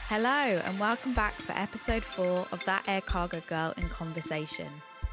Hello and welcome back for episode 4 of That Air Cargo Girl in Conversation.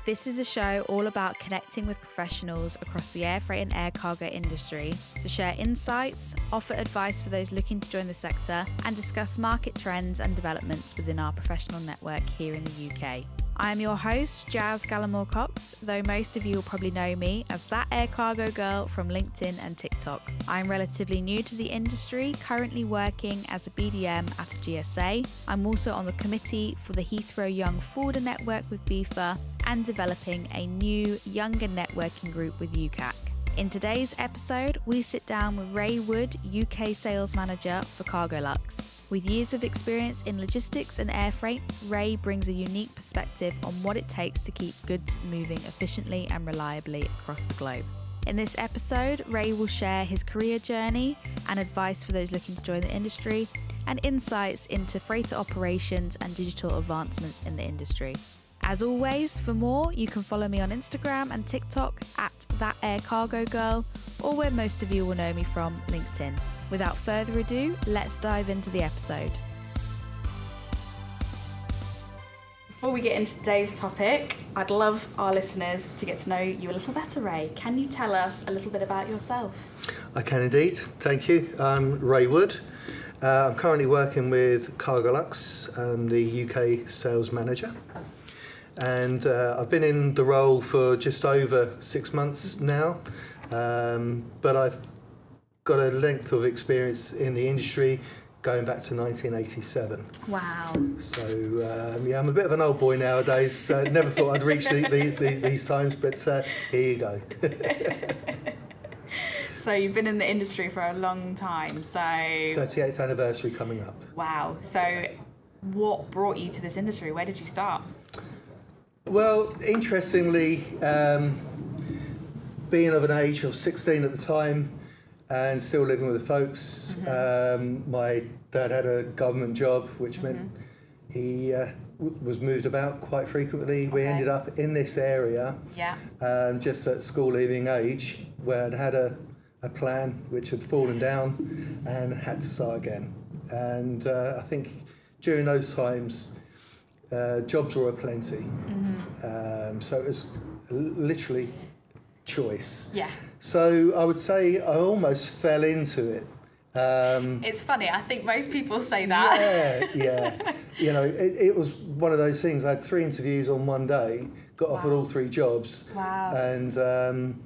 This is a show all about connecting with professionals across the air freight and air cargo industry to share insights, offer advice for those looking to join the sector, and discuss market trends and developments within our professional network here in the UK. I am your host, Jazz Gallimore-Cox, though most of you will probably know me as That Air Cargo Girl from LinkedIn and TikTok. I'm relatively new to the industry, currently working as a BDM at a GSA. I'm also on the committee for the Heathrow Young Forwarder Network with BIFA and developing a new younger networking group with UCAC. In today's episode, we sit down with Ray Wood, UK Sales Manager for Cargolux. With years of experience in logistics and air freight, Ray brings a unique perspective on what it takes to keep goods moving efficiently and reliably across the globe. In this episode, Ray will share his career journey and advice for those looking to join the industry, and insights into freighter operations and digital advancements in the industry. As always, for more, you can follow me on Instagram and TikTok at That Air Cargo Girl, or where most of you will know me from, LinkedIn. Without further ado, let's dive into the episode. Before we get into today's topic, I'd love our listeners to get to know you a little better, Ray. Can you tell us a little bit about yourself? I can indeed, thank you. I'm Ray Wood. I'm currently working with Cargolux. I'm the UK Sales Manager. And I've been in the role for just over 6 months now, but I've got a length of experience in the industry going back to 1987. Wow. So, I'm a bit of an old boy nowadays. Never thought I'd reach these times, but here you go. So you've been in the industry for a long time, so... 38th anniversary coming up. Wow. So what brought you to this industry? Where did you start? Well, interestingly, being of an age of 16 at the time, and still living with the folks. My dad had a government job, which meant he was moved about quite frequently. We ended up in this area, just at school leaving age, where I'd had a plan which had fallen down and had to start again. And I think during those times, jobs were aplenty. So it was literally choice. Yeah. So I would say I almost fell into it. It's funny, I think most people say that. Yeah. You know, it was one of those things. I had 3 interviews on one day, got offered all 3 jobs. Wow. And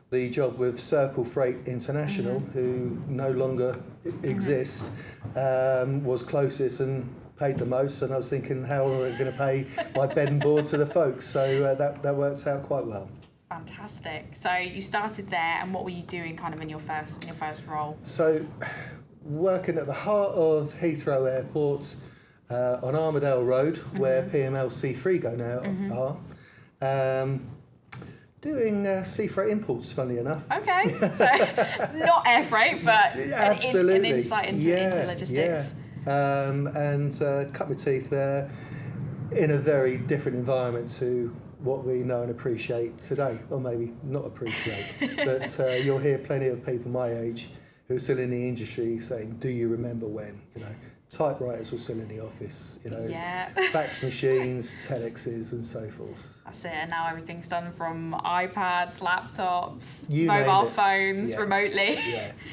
the job with Circle Freight International, who no longer exist, was closest and paid the most. And I was thinking, how am I going to pay my bed and board to the folks? So that worked out quite well. Fantastic. So you started there, and what were you doing kind of in your first role? So working at the heart of Heathrow Airport on Armadale Road, where PML Sea Frigo now are, doing sea freight imports, funnily enough. Okay, so not air freight, but an insight into logistics. Yeah. And cut my teeth there in a very different environment to what we know and appreciate today, or maybe not appreciate, but you'll hear plenty of people my age who are still in the industry saying, do you remember when? You know, typewriters were still in the office, you know, fax machines, telexes and so forth. That's it, and now everything's done from iPads, laptops, you mobile phones, remotely.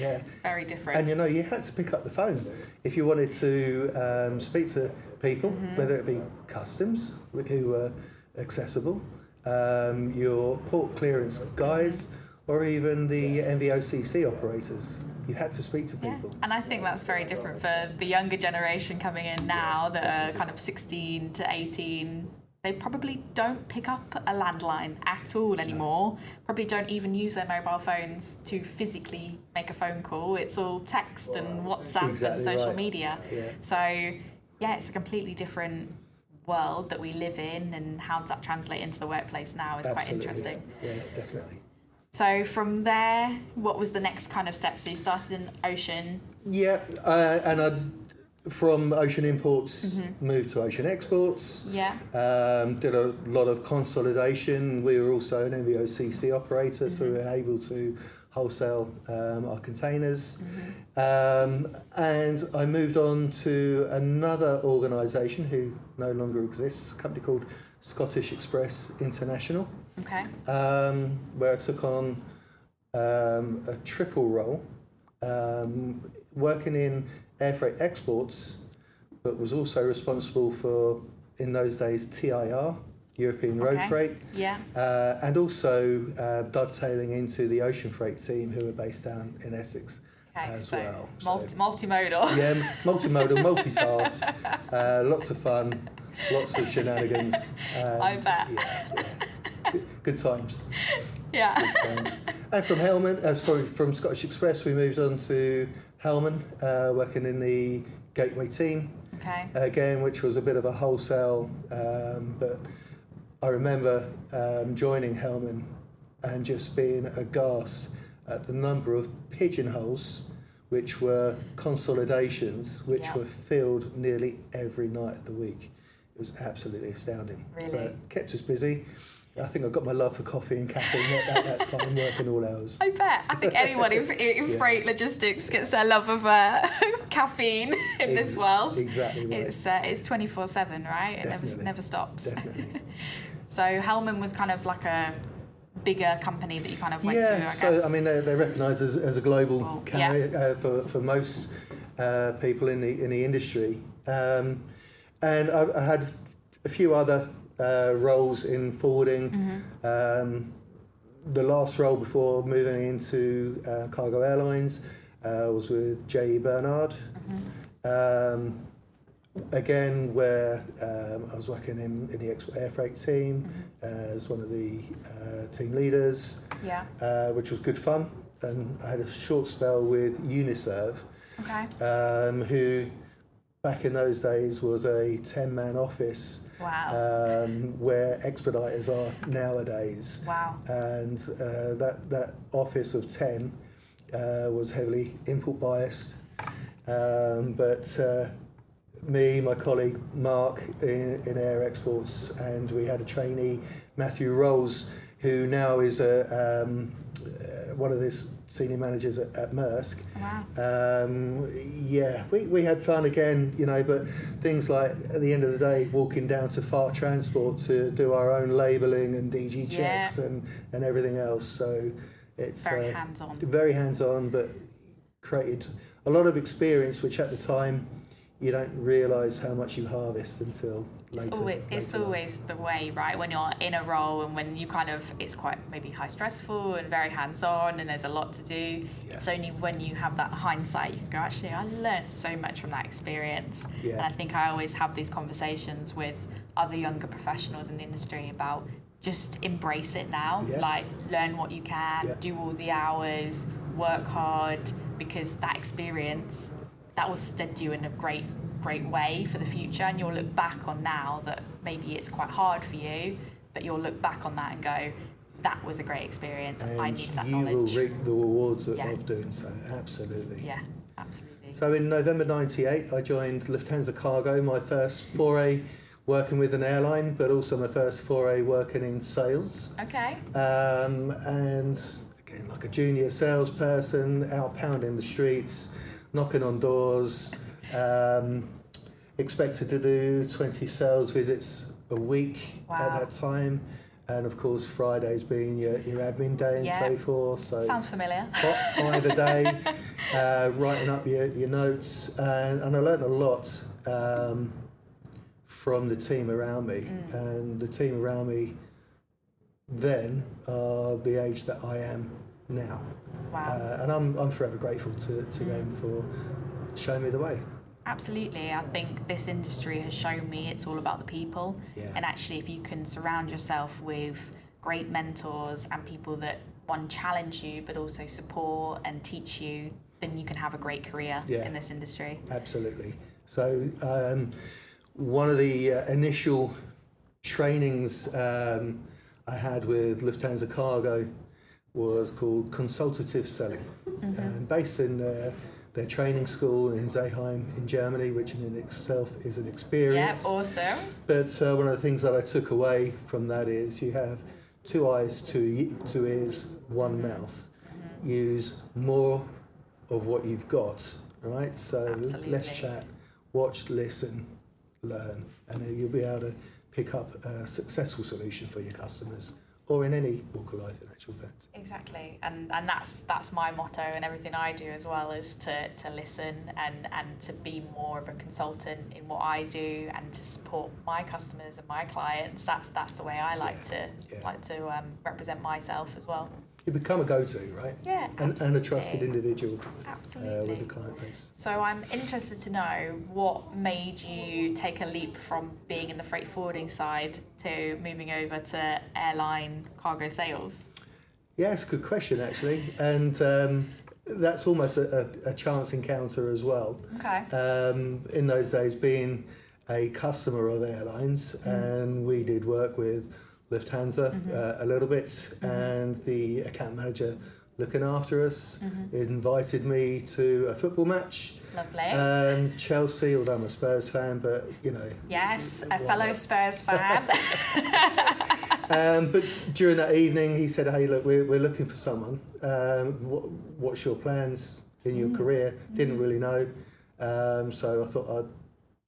Yeah. Very different. And you know, you had to pick up the phone if you wanted to speak to people, whether it be customs, who were accessible, your port clearance guys, or even the NVOCC operators. You had to speak to people. And I think that's very different for the younger generation coming in now that are kind of 16 to 18. They probably don't pick up a landline at all anymore. Probably don't even use their mobile phones to physically make a phone call. It's all text and WhatsApp and social media. So, it's a completely different world that we live in, and how does that translate into the workplace now is quite interesting. Yeah, definitely. So from there, what was the next kind of step? So you started in ocean. Yeah, and I, from ocean imports, moved to ocean exports. Yeah. Did a lot of consolidation. We were also an NVOCC operator, so we were able to wholesale our containers. And I moved on to another organisation who no longer exists, a company called Scottish Express International, where I took on a triple role, working in air freight exports, but was also responsible for, in those days, TIR, European Road Freight, and also dovetailing into the ocean freight team who were based down in Essex as well. Multimodal. Yeah, multimodal, multitask, lots of fun, lots of shenanigans. I bet. Yeah. Good times. Yeah. Good times. And from Scottish Express, we moved on to Hellman, working in the gateway team. Again, which was a bit of a wholesale, but I remember joining Hellman and just being aghast at the number of pigeonholes which were consolidations which were filled nearly every night of the week. It was absolutely astounding. Really? But kept us busy. I think I got my love for coffee and caffeine at that time, working all hours. I bet. I think anyone in freight logistics gets their love of caffeine in this world. Exactly right. It's 24/7, right? It never stops. Definitely. So Hellman was kind of like a bigger company that you kind of went to, I guess. So I mean they're recognised as a global carrier for most people in the industry, and I had a few other roles in forwarding. The last role before moving into Cargo Airlines was with J.E. Bernard. Again, where I was working in the air freight team as one of the team leaders, which was good fun. And I had a short spell with Uniserve, who back in those days was a 10-man office. Wow. Where expediters are nowadays. Wow. And that office of 10 was heavily import biased. But me, my colleague Mark in Air Exports, and we had a trainee, Matthew Rolls, who now is one of the senior managers at Maersk. Wow. We had fun again, but things like at the end of the day, walking down to Far Transport to do our own labelling and DG checks and everything else. So it's very hands-on. Very hands-on, but created a lot of experience, which at the time you don't realise how much you harvest until later. It's always the way, right? When you're in a role and when you it's quite maybe high stressful and very hands-on and there's a lot to do. Yeah. It's only when you have that hindsight you can go, actually, I learned so much from that experience. Yeah. And I think I always have these conversations with other younger professionals in the industry about just embrace it now. Yeah. Like, learn what you can, do all the hours, work hard, because that experience, that will stead you in a great way for the future, and you'll look back on now that maybe it's quite hard for you, but you'll look back on that and go, that was a great experience, and I need that knowledge. You will reap the rewards of doing so, absolutely. Yeah, absolutely. So in November 98, I joined Lufthansa Cargo, my first foray working with an airline, but also my first foray working in sales. Okay. And again, like a junior salesperson, out pounding the streets, knocking on doors, expected to do 20 sales visits a week at that time, and of course Fridays being your admin day and so forth. So sounds familiar. By the day, writing up your notes, and I learned a lot from the team around me, and the team around me then are the age that I am now. Wow. And I'm forever grateful to them for showing me the way. Absolutely. I think this industry has shown me it's all about the people. Yeah. And actually, if you can surround yourself with great mentors and people that, one, challenge you, but also support and teach you, then you can have a great career in this industry. Absolutely. So one of the initial trainings I had with Lufthansa Cargo was called consultative selling, based in their training school in Zeeheim in Germany, which in itself is an experience. Yeah, awesome. But one of the things that I took away from that is you have 2 eyes, 2 ears, 1 mouth. use more of what you've got, right? So Absolutely. let's chat, watch, listen, learn, and then you'll be able to pick up a successful solution for your customers, or in any walk of life, in actual fact. Exactly, and that's my motto, and everything I do as well is to listen and to be more of a consultant in what I do, and to support my customers and my clients. That's the way I like to represent myself as well. You become a go-to, right? Yeah, and a trusted individual. Absolutely. With the client base. So I'm interested to know what made you take a leap from being in the freight forwarding side to moving over to airline cargo sales? Yeah, it's a good question, actually. And that's almost a chance encounter as well. Okay. In those days, being a customer of airlines, and we did work with Lufthansa a little bit, and the account manager looking after us invited me to a football match. Lovely. Chelsea, although I'm a Spurs fan, but you know. Yes, a fellow Spurs fan. But during that evening, he said, "Hey, look, we're looking for someone. What's your plans in your career?" Didn't really know, so I thought I'd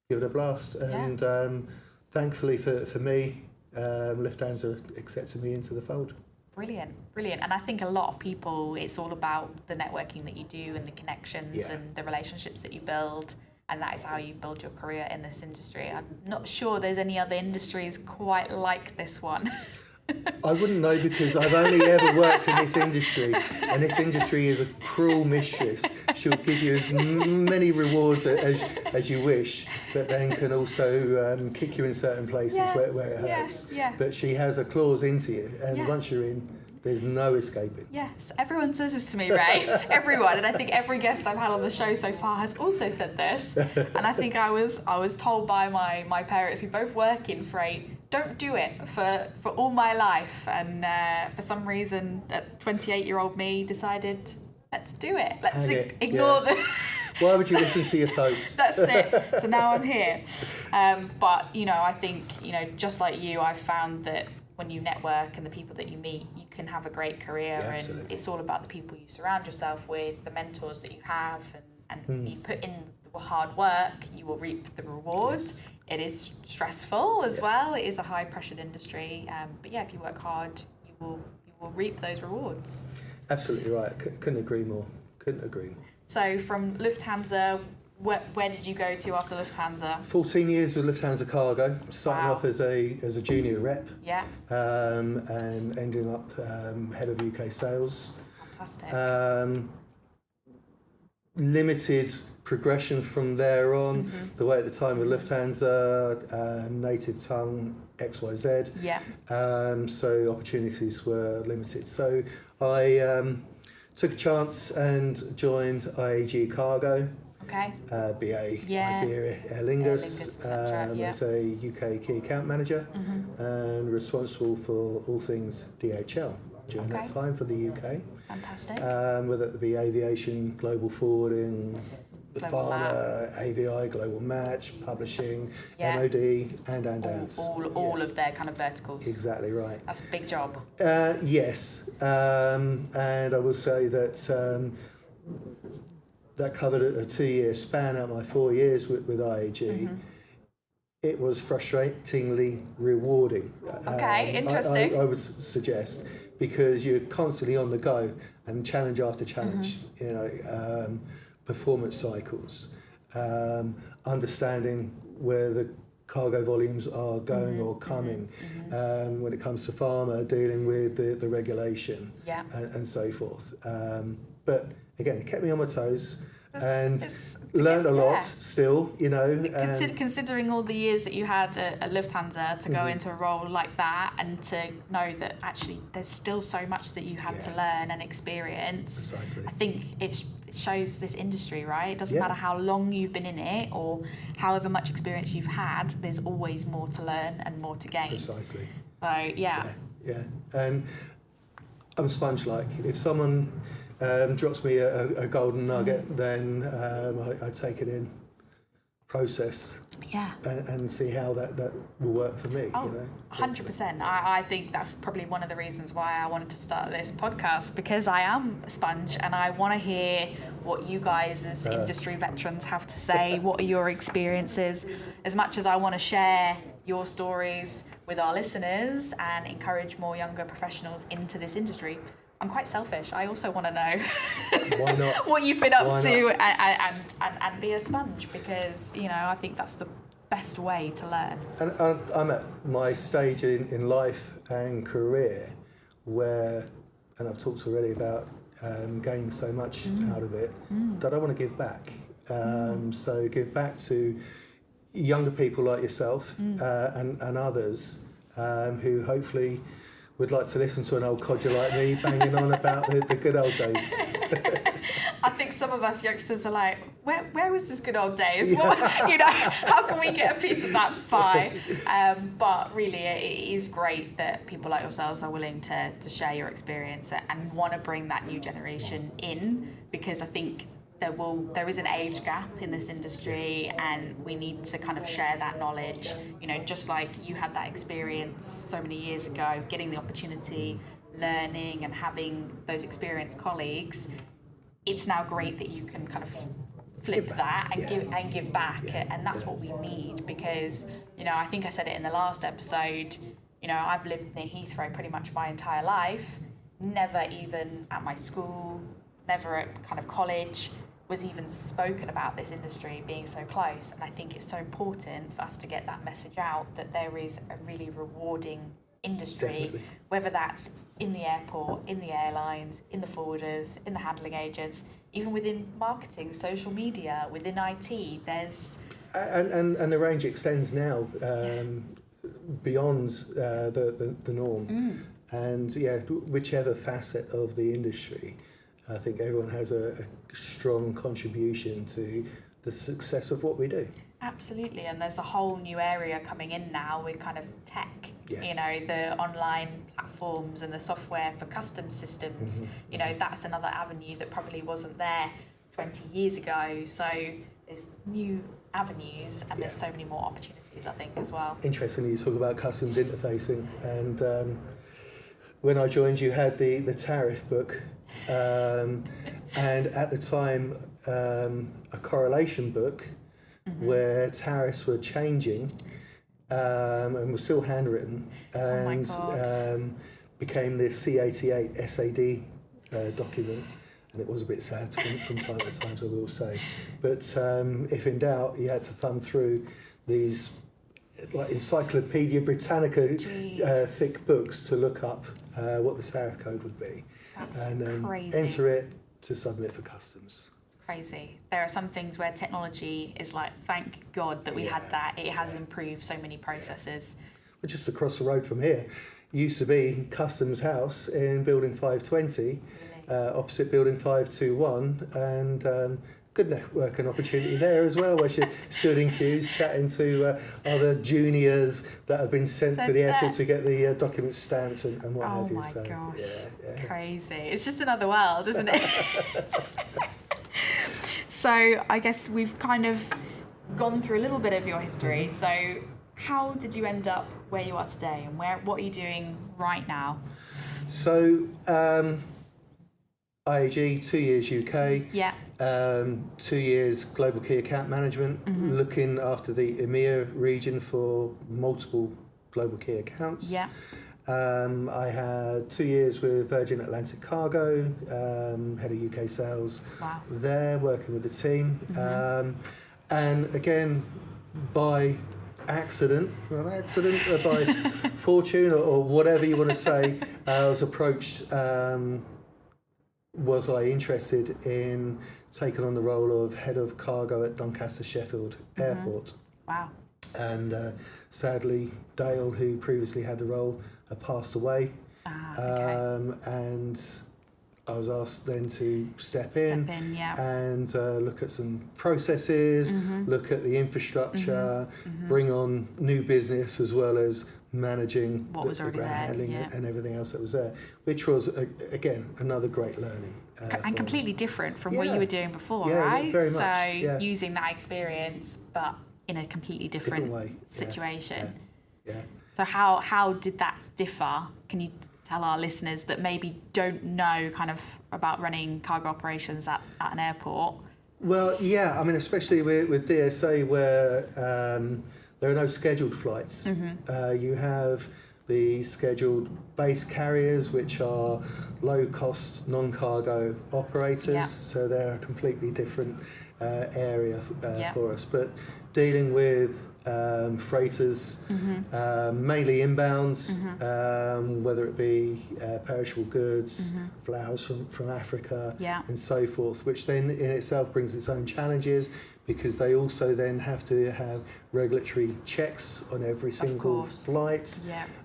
give it a blast. And thankfully for me, Lufthansa accepted me into the fold. Brilliant. And I think a lot of people, it's all about the networking that you do and the connections and the relationships that you build, and that is how you build your career in this industry. I'm not sure there's any other industries quite like this one. I wouldn't know, because I've only ever worked in this industry, and this industry is a cruel mistress. She'll give you as many rewards as you wish, but then can also kick you in certain places where it hurts. But she has a claws into you, and once you're in, there's no escaping. Yes, everyone says this to me, Ray. Everyone, and I think every guest I've had on the show so far has also said this. And I think I was told by my parents, who both work in freight, don't do it for all my life. And for some reason, 28-year-old me decided, let's do it. Let's ignore the... Why would you listen to your folks? That's it. So now I'm here. But, I think, just like you, I've found that when you network and the people that you meet, you can have a great career. And it's all about the people you surround yourself with, the mentors that you have, and you put in the hard work, you will reap the rewards. It is stressful as well. It is a high-pressured industry. But if you work hard, you will reap those rewards. Absolutely right. Couldn't agree more. So from Lufthansa, where did you go to after Lufthansa? 14 years with Lufthansa Cargo, starting off as a junior rep, and ending up head of UK sales. Fantastic. Limited progression from there on. The way at the time with Lufthansa, native tongue, XYZ. So opportunities were limited. So I took a chance and joined IAG Cargo. Okay. BA, Iberia, Aer Lingus, as a UK key account manager, and responsible for all things DHL during that time for the UK. Fantastic. Whether it be aviation, global forwarding, pharma, AVI, global match, publishing, MOD, and all of their kind of verticals. Exactly right. That's a big job. Yes, and I will say that that covered a 2-year span out my 4 years with IAG. It was frustratingly rewarding. Okay, interesting. I would suggest, because you're constantly on the go and challenge after challenge, performance cycles, understanding where the cargo volumes are going or coming, when it comes to pharma, dealing with the regulation and so forth. But again, it kept me on my toes and learned a lot still, Considering all the years that you had at Lufthansa to go into a role like that, and to know that actually there's still so much that you had to learn and experience. Precisely. I think it shows this industry, right? It doesn't matter how long you've been in it or however much experience you've had, there's always more to learn and more to gain. Precisely. So, yeah. And I'm sponge-like. If someone drops me a golden nugget, then I take it in process. Yeah. And see how that will work for me. Oh, 100%. I think that's probably one of the reasons why I wanted to start this podcast, because I am a sponge and I want to hear what you guys as industry veterans have to say. What are your experiences? As much as I want to share your stories with our listeners and encourage more younger professionals into this industry, I'm quite selfish. I also want to know Why not? what you've been up to and be a sponge, because, I think that's the best way to learn. And I'm at my stage in life and career where, and I've talked already about gaining so much out of it, that I want to give back. So give back to younger people like yourself and others who hopefully would like to listen to an old codger like me banging on about the good old days. I think some of us youngsters are like, where was this good old days? How can we get a piece of that pie? But really, it is great that people like yourselves are willing to share your experience and want to bring that new generation in, because I think there is an age gap in this industry, and we need to kind of share that knowledge. Just like you had that experience so many years ago, getting the opportunity, learning and having those experienced colleagues, it's now great that you can kind of flip that and give back, and that's what we need, because I think I said it in the last episode, I've lived near Heathrow pretty much my entire life, never even at my school, never at kind of college was even spoken about this industry being so close. And I think it's so important for us to get that message out, that there is a really rewarding industry. Definitely. Whether that's in the airport, in the airlines, in the forwarders, in the handling agents, even within marketing, social media, within IT, there's... And the range extends now beyond the norm. And whichever facet of the industry, I think everyone has a strong contribution to the success of what we do. Absolutely, and there's a whole new area coming in now with kind of tech, the online platforms and the software for custom systems. That's another avenue that probably wasn't there 20 years ago. So there's new avenues, and there's so many more opportunities, I think, as well. Interestingly, you talk about customs interfacing, and when I joined, you had the tariff book, and at the time, a correlation book where tariffs were changing and were still handwritten, and became the C88 SAD document. And it was a bit sad from time to time, I will say. But if in doubt, you had to thumb through these like Encyclopedia Britannica thick books to look up what the tariff code would be. That's and then crazy. Enter it to submit for customs. It's crazy. There are some things where technology is like, thank God that we had that. It has improved so many processes. Well, just across the road from here, used to be Customs House in Building 520, opposite Building 521, and good networking opportunity there as well, where she stood in queues chatting to other juniors that have been sent to the airport to get the documents stamped and what have you. Oh my So, gosh, yeah. Crazy. It's just another world, isn't it? So I guess we've kind of gone through a little bit of your history. So how did you end up where you are today, and what are you doing right now? So IAG, 2 years UK, 2 years global key account management, looking after the EMEA region for multiple global key accounts. I had 2 years with Virgin Atlantic Cargo, head of UK sales there, working with the team. And again, by accident, by fortune or whatever you want to say, I was approached, was I interested in taking on the role of head of cargo at Doncaster Sheffield Airport. Wow. And sadly, Dale, who previously had the role, had passed away. And I was asked then to step in and look at some processes, look at the infrastructure, bring on new business, as well as managing what was already the ground there, handling and everything else that was there, which was, again, another great learning. And completely different from what you were doing before, yeah, right? very much. So using that experience, but in a completely different way. situation. Yeah. So how did that differ? Can you tell our listeners that maybe don't know kind of about running cargo operations at an airport? Well, yeah, I mean, especially with DSA where there are no scheduled flights. You have the scheduled base carriers, which are low-cost, non-cargo operators, so they're a completely different area for us. But dealing with freighters, mainly inbound, whether it be perishable goods, flowers from Africa, and so forth, which then in itself brings its own challenges, because they also then have to have regulatory checks on every single flight.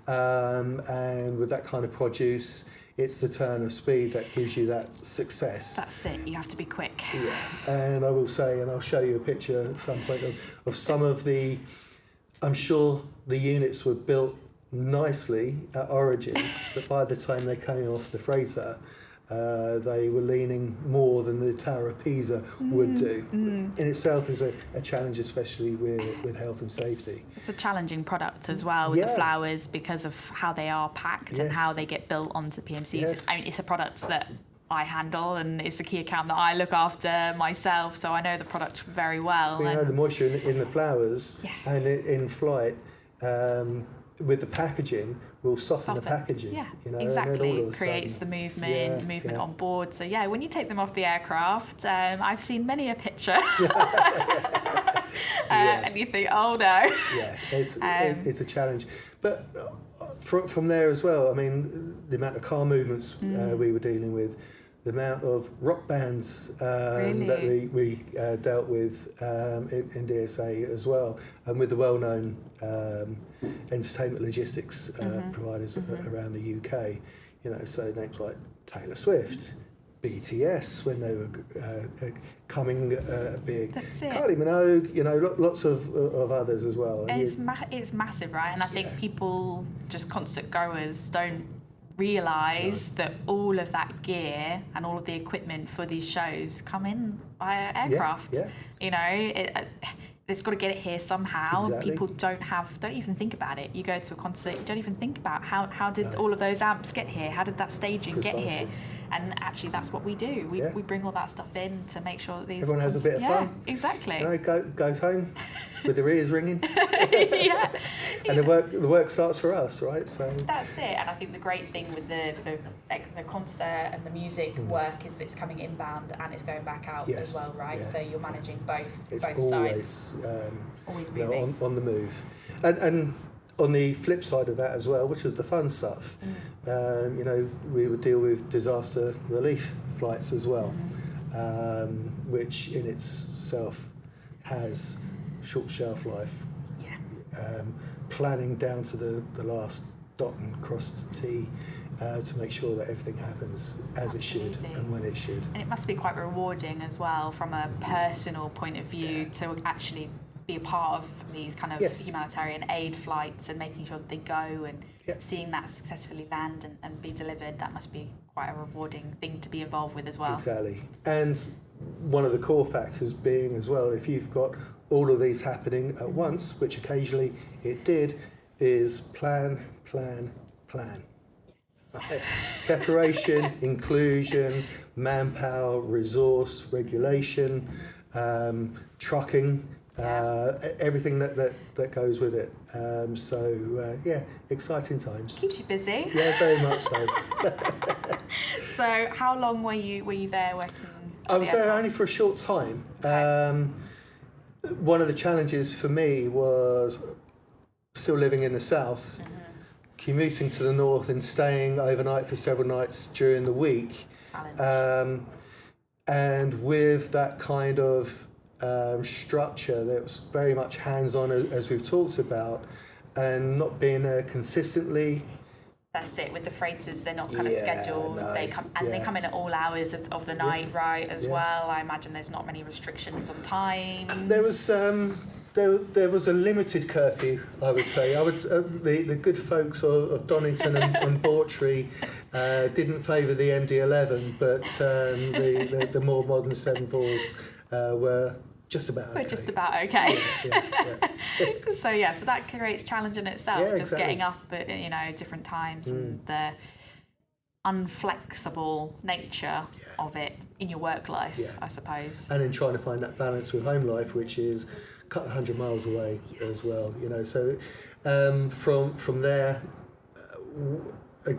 And with that kind of produce, it's the turn of speed that gives you that success. That's it, you have to be quick. Yeah, and I will say, and I'll show you a picture at some point of some of the, I'm sure the units were built nicely at origin, but by the time they came off the freighter, they were leaning more than the Tower of Pisa would do. In itself is a challenge, especially with health and safety. It's a challenging product as well with the flowers because of how they are packed and how they get built onto the PMCs. I mean, it's a product that I handle and it's a key account that I look after myself, so I know the product very well. You know, the moisture in the flowers and in flight with the packaging will soften the packaging. Yeah, you know, exactly. It creates the movement on board. So yeah, when you take them off the aircraft, I've seen many a picture. And you think, oh no. Yeah, it's a challenge. But from there as well, I mean, the amount of car movements we were dealing with, the amount of rock bands that we dealt with in DSA as well, and with the well-known entertainment logistics providers around the UK, you know, so names like Taylor Swift, BTS when they were coming big, Kylie Minogue, you know, lots of others as well. And it's massive, right? And I think people, just concert goers, don't realise that all of that gear and all of the equipment for these shows come in via aircraft. You know, it's got to get it here somehow. People don't even think about it. You go to a concert, you don't even think about how did all of those amps get here? How did that staging get here? And actually, that's what we do. We bring all that stuff in to make sure that these everyone has a bit of fun. Exactly. You know, goes home with their ears ringing. And the work starts for us, right? So that's it. And I think the great thing with the concert and the music work is that it's coming inbound and it's going back out as well, right? So you're managing both sides. Always moving. On the move. And on the flip side of that as well, which was the fun stuff, you know, we would deal with disaster relief flights as well, which in itself has short shelf life. Planning down to the last dot and cross the T to make sure that everything happens as it should and when it should. And it must be quite rewarding as well from a personal point of view to actually be a part of these kind of humanitarian aid flights and making sure that they go and seeing that successfully land and be delivered. That must be quite a rewarding thing to be involved with as well. Exactly. And one of the core factors being as well, if you've got all of these happening at once, which occasionally it did, is plan. Separation, inclusion, manpower, resource, regulation, trucking, everything that goes with it. Exciting times. Keeps you busy. Yeah, very much so. So how long were you there working? I was there only for a short time. One of the challenges for me was still living in the south, commuting to the north and staying overnight for several nights during the week. And with that kind of structure that was very much hands-on, as we've talked about, and not being there consistently. That's it. With the freighters, they're not kind of scheduled. No, they come in at all hours of the night, right? As well, I imagine there's not many restrictions on time. There was There was a limited curfew, I would say. The good folks of Donington and Bawtry didn't favour the MD-11, but the more modern 7.4s were just about okay. We're just about okay. Yeah. So that creates challenge in itself, Yeah, just exactly. getting up at different times and the unflexible nature of it in your work life, I suppose. And in trying to find that balance with home life, which is a couple of 100 miles away as well. So from there, a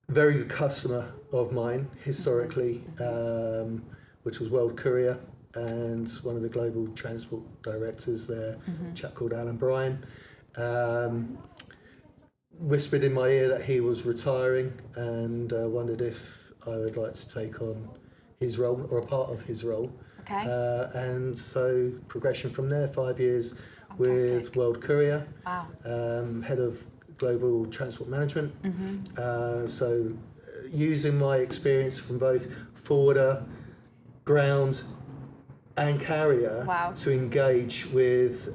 very good customer of mine historically, which was World Courier, and one of the global transport directors there, a chap called Alan Bryan, whispered in my ear that he was retiring and wondered if I would like to take on his role or a part of his role. Okay. And so progression from there, 5 years Fantastic. with World Courier, Wow. head of global transport management. So using my experience from both forwarder, ground and carrier to engage with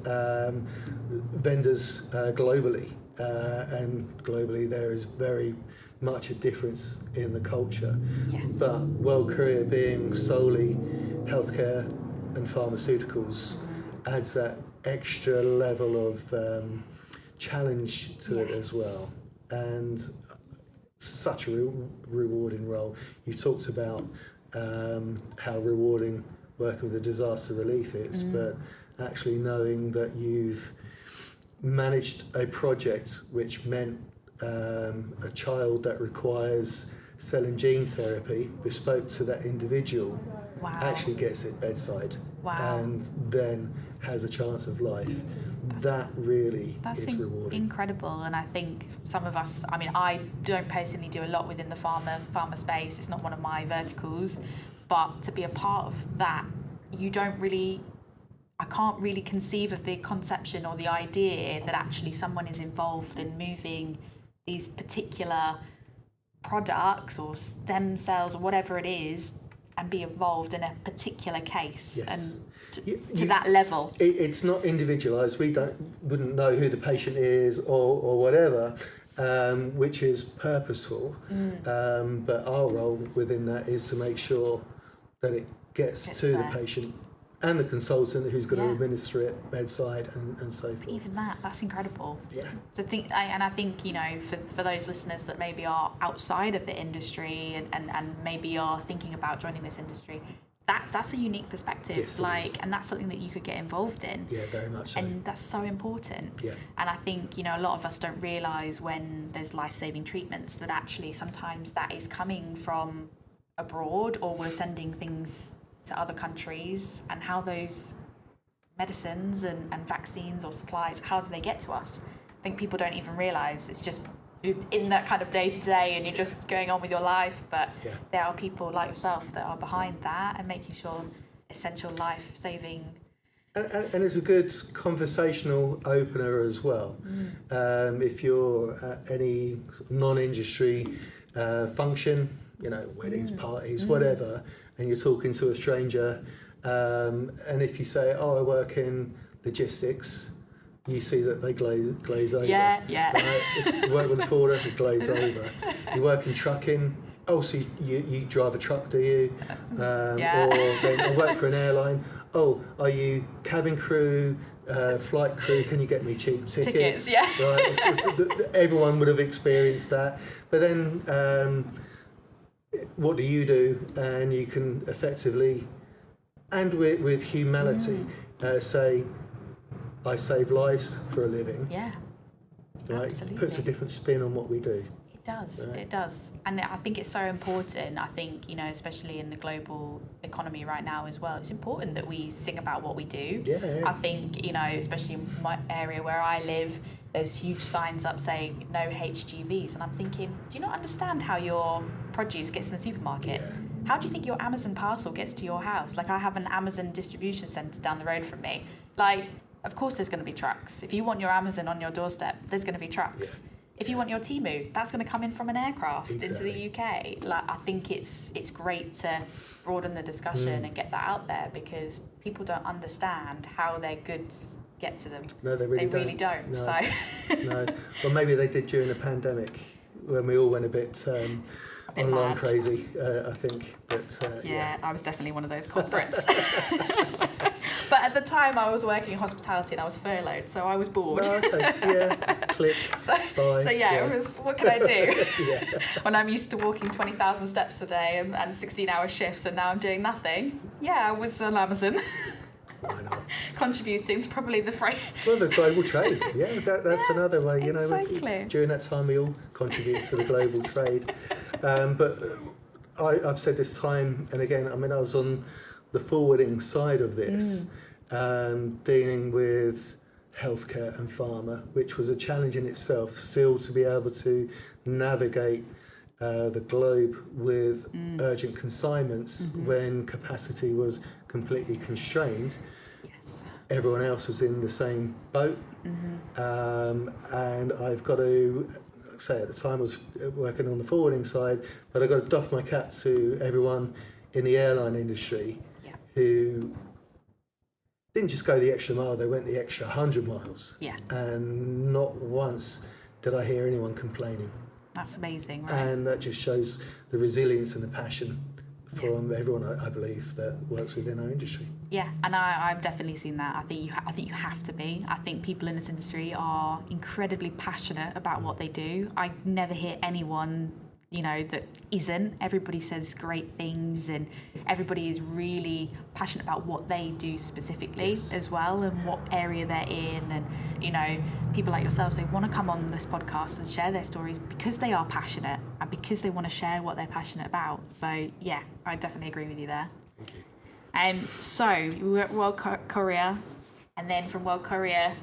vendors globally. And globally there is very much a difference in the culture. Yes. But World Courier being solely healthcare and pharmaceuticals adds that extra level of challenge to it as well. And such a rewarding role. You talked about how rewarding working with the disaster relief is, but actually knowing that you've managed a project which meant a child that requires cell and gene therapy bespoke to that individual actually gets it bedside and then has a chance of life. That really is rewarding. Incredible. And I think some of us, I don't personally do a lot within the pharma space, it's not one of my verticals, but to be a part of that, I can't really conceive of the conception or the idea that actually someone is involved in moving these particular products or stem cells or whatever it is and be involved in a particular case and to that level. It's not individualised. We wouldn't know who the patient is or whatever, which is purposeful. But our role within that is to make sure that it gets to the patient and the consultant who's going to administer it bedside and so forth. Even that's incredible. Yeah. So I think for those listeners that maybe are outside of the industry and maybe are thinking about joining this industry, that's a unique perspective. Yes, and that's something that you could get involved in. Yeah, very much so. And that's so important. Yeah. And I think a lot of us don't realise when there's life-saving treatments that actually sometimes that is coming from abroad, or we're sending things to other countries, and how those medicines and vaccines or supplies, how do they get to us? I think people don't even realise. It's just in that kind of day-to-day and you're just going on with your life, but there are people like yourself that are behind that and making sure essential life-saving. And it's a good conversational opener as well. If you're at any non-industry function, weddings, parties, whatever, and you're talking to a stranger, and if you say, I work in logistics, you see that they glaze over. Yeah. Right? If you work with a forwarder, they glaze over. You work in trucking, so you drive a truck, do you? Or then I work for an airline. Are you cabin crew, flight crew? Can you get me cheap tickets? Right? So everyone would have experienced that. But then what do you do? And you can effectively, and with humanity, say, I save lives for a living. Yeah, right? absolutely. Puts a different spin on what we do. It does, right? It does. And I think it's so important, I think, especially in the global economy right now as well, it's important that we sing about what we do. Yeah. I think, especially in my area where I live, there's huge signs up saying no HGVs. And I'm thinking, do you not understand how your produce gets in the supermarket? Yeah. How do you think your Amazon parcel gets to your house? Like, I have an Amazon distribution centre down the road from me. Like, of course there's going to be trucks. If you want your Amazon on your doorstep, there's going to be trucks. If you want your Temu, that's going to come in from an aircraft Exactly. into the UK. Like, I think it's great to broaden the discussion and get that out there, because people don't understand how their goods get to them. No, they really don't. No. So No. Well, maybe they did during the pandemic when we all went a bit online mad. crazy, I think. But yeah, I was definitely one of those culprits. But at the time, I was working in hospitality and I was furloughed, so I was bored. Oh, okay. Yeah. Click. So yeah, it was, what can I do? Yeah. When I'm used to walking 20,000 steps a day and 16-hour shifts, and now I'm doing nothing. Yeah, I was on Amazon. Why not? Contributing to probably the freight. Well, the global trade. Yeah, that's another way. You know, exactly. during that time, we all contribute to the global trade. But I've said this time and again. I mean, I was on the forwarding side of this, dealing with healthcare and pharma, which was a challenge in itself. Still to be able to navigate the globe with urgent consignments when capacity was completely constrained. Yes. Everyone else was in the same boat, and I've got to say, at the time I was working on the forwarding side, but I've got to doff my cap to everyone in the airline industry who didn't just go the extra mile, they went the extra 100 miles. Yeah. And not once did I hear anyone complaining. That's amazing, right? And that just shows the resilience and the passion from everyone, I believe, that works within our industry. Yeah, and I've definitely seen that. I think you have to be. I think people in this industry are incredibly passionate about what they do. I never hear anyone, that isn't. Everybody says great things, and everybody is really passionate about what they do specifically as well, and what area they're in. And people like yourselves, they want to come on this podcast and share their stories because they are passionate and because they want to share what they're passionate about. So yeah, I definitely agree with you there. Thank you. So you were at World Courier, and then from World Courier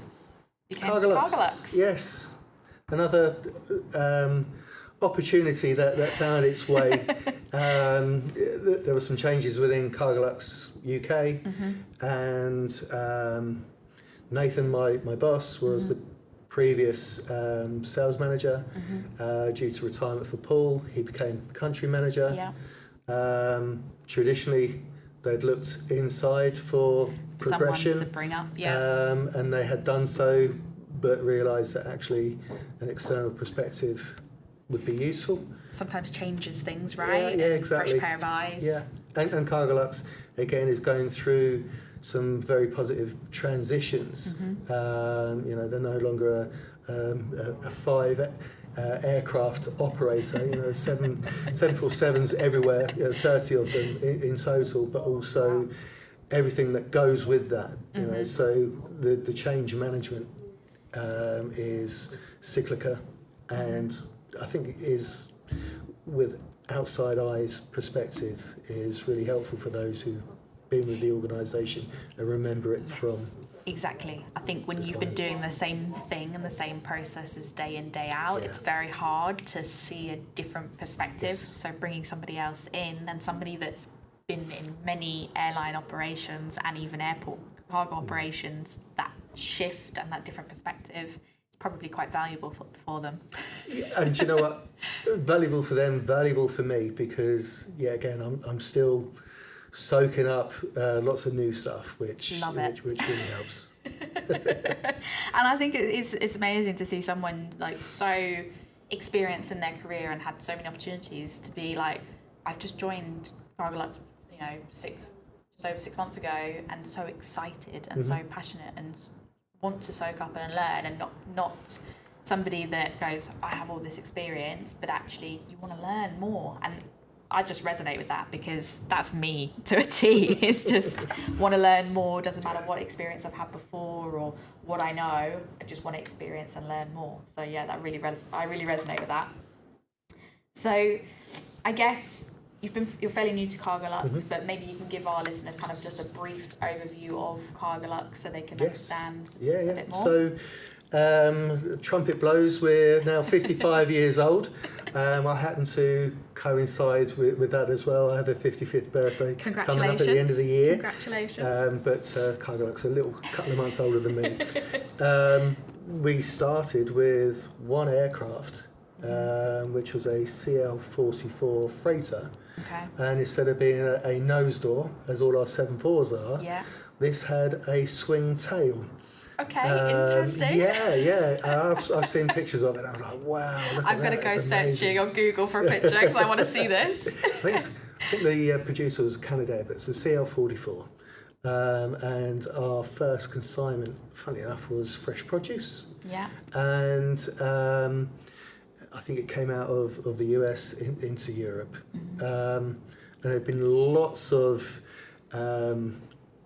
you came to Cargolux. Cargolux. Yes, another opportunity that found its way. There were some changes within Cargolux UK, and Nathan, my boss, was the previous sales manager. Due to retirement for Paul, he became country manager. Yeah. Traditionally, they'd looked inside for progression. Someone to bring up. Yeah. And they had done so, but realised that actually an external perspective would be useful. Sometimes changes things, right? Yeah, exactly. Fresh pair of eyes. Yeah, and Cargolux again is going through some very positive transitions. They're no longer a 5 aircraft operator. 747s everywhere, 30 of them in total, but also everything that goes with that. So the change management is cyclical, and I think is, with outside eyes perspective, is really helpful for those who've been with the organisation and remember it from. Exactly. I think when you've been doing the same thing and the same processes day in, day out, it's very hard to see a different perspective. So bringing somebody else in, and somebody that's been in many airline operations and even airport cargo operations, that shift and that different perspective, probably quite valuable for them. And do you know what? Valuable for them, valuable for me, because again, I'm still soaking up lots of new stuff, which really helps. And I think it's amazing to see someone like so experienced in their career and had so many opportunities to be like, I've just joined Cargolux, just over 6 months ago, and so excited and so passionate and want to soak up and learn, and not somebody that goes, I have all this experience, but actually you want to learn more. And I just resonate with that, because that's me to a T. It's just want to learn more. Doesn't matter what experience I've had before or what I know. I just want to experience and learn more. So yeah, I really resonate with that. So I guess you're fairly new to Cargolux, but maybe you can give our listeners kind of just a brief overview of Cargolux so they can understand a bit more. So, trumpet blows, we're now 55 years old. I happen to coincide with that as well. I have a 55th birthday coming up at the end of the year. Congratulations. But Cargolux a couple of months older than me. We started with one aircraft, which was a CL-44 freighter. Okay. And instead of being a nose door, as all our 747s are, this had a swing tail. Okay, interesting. I've seen pictures of it. I'm like, wow. I'm going to go searching on Google for a picture because I want to see this. I think the producer was Canadair, but it's a CL-44. And our first consignment, funny enough, was fresh produce. Yeah. And I think it came out of the US into Europe. And there have been lots of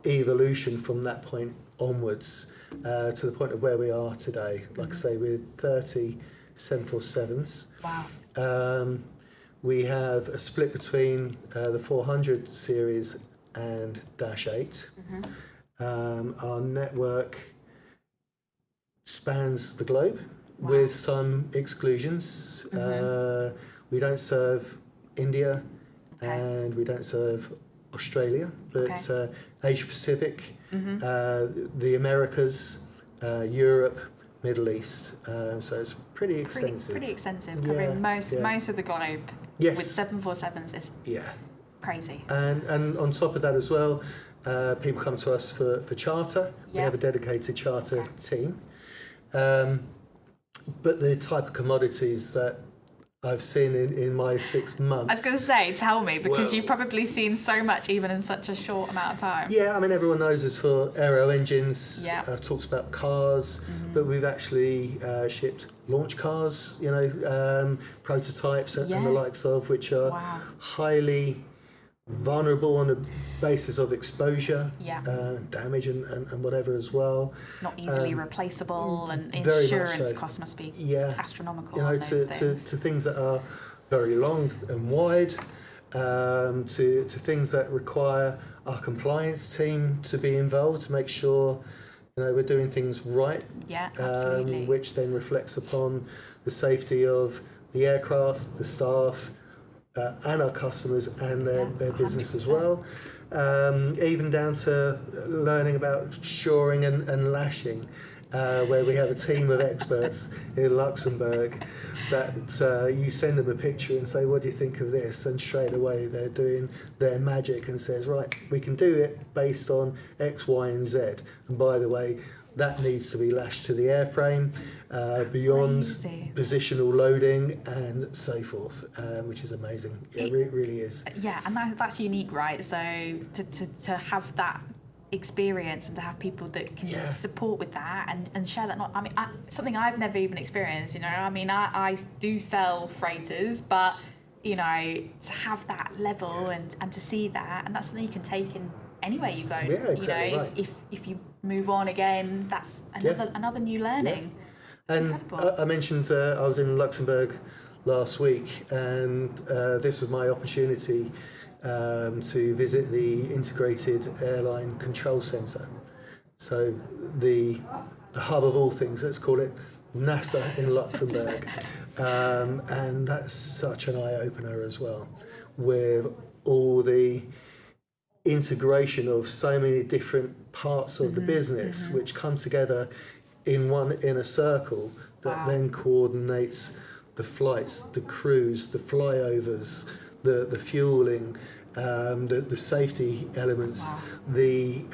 evolution from that point onwards to the point of where we are today. Like I say, with 30 747s. Wow. We have a split between the 400 series and Dash 8. Our network spans the globe with some exclusions. We don't serve India and we don't serve Australia, but Asia Pacific, the Americas, Europe, Middle East. So it's pretty extensive. Pretty extensive, covering most of the globe. Yes. With 747s is crazy. And on top of that as well, people come to us for charter. We have a dedicated charter team. But the type of commodities that I've seen in my 6 months. I was going to say, tell me, because you've probably seen so much even in such a short amount of time. Yeah, I mean, everyone knows us for aero engines. Yeah. I've talked about cars, but we've actually shipped launch cars, prototypes and the likes of, which are highly vulnerable on the basis of exposure, damage and whatever as well. Not easily replaceable, and insurance costs must be astronomical on those things. To things that are very long and wide, to things that require our compliance team to be involved to make sure we're doing things right. Yeah, absolutely. Which then reflects upon the safety of the aircraft, the staff, and our customers and their business 100%. As well. Even down to learning about shoring and lashing, where we have a team of experts in Luxembourg that you send them a picture and say, what do you think of this? And straight away they're doing their magic and says, right, we can do it based on X, Y, and Z. And by the way, that needs to be lashed to the airframe beyond positional loading and so forth, which is amazing. It really is. Yeah, and that's unique, right? So to have that experience and to have people that can support with that and share that. Something I've never even experienced. I do sell freighters, but to have that level and to see that, and that's something you can take in anywhere you go. Yeah, exactly right. If you move on again, that's another new learning. And I mentioned I was in Luxembourg last week, and this was my opportunity to visit the Integrated Airline Control Centre. So the hub of all things, let's call it NASA in Luxembourg. And that's such an eye-opener as well, with all the integration of so many different parts of the business which come together in a circle that then coordinates the flights, the crews, the flyovers, the fueling, the safety elements, the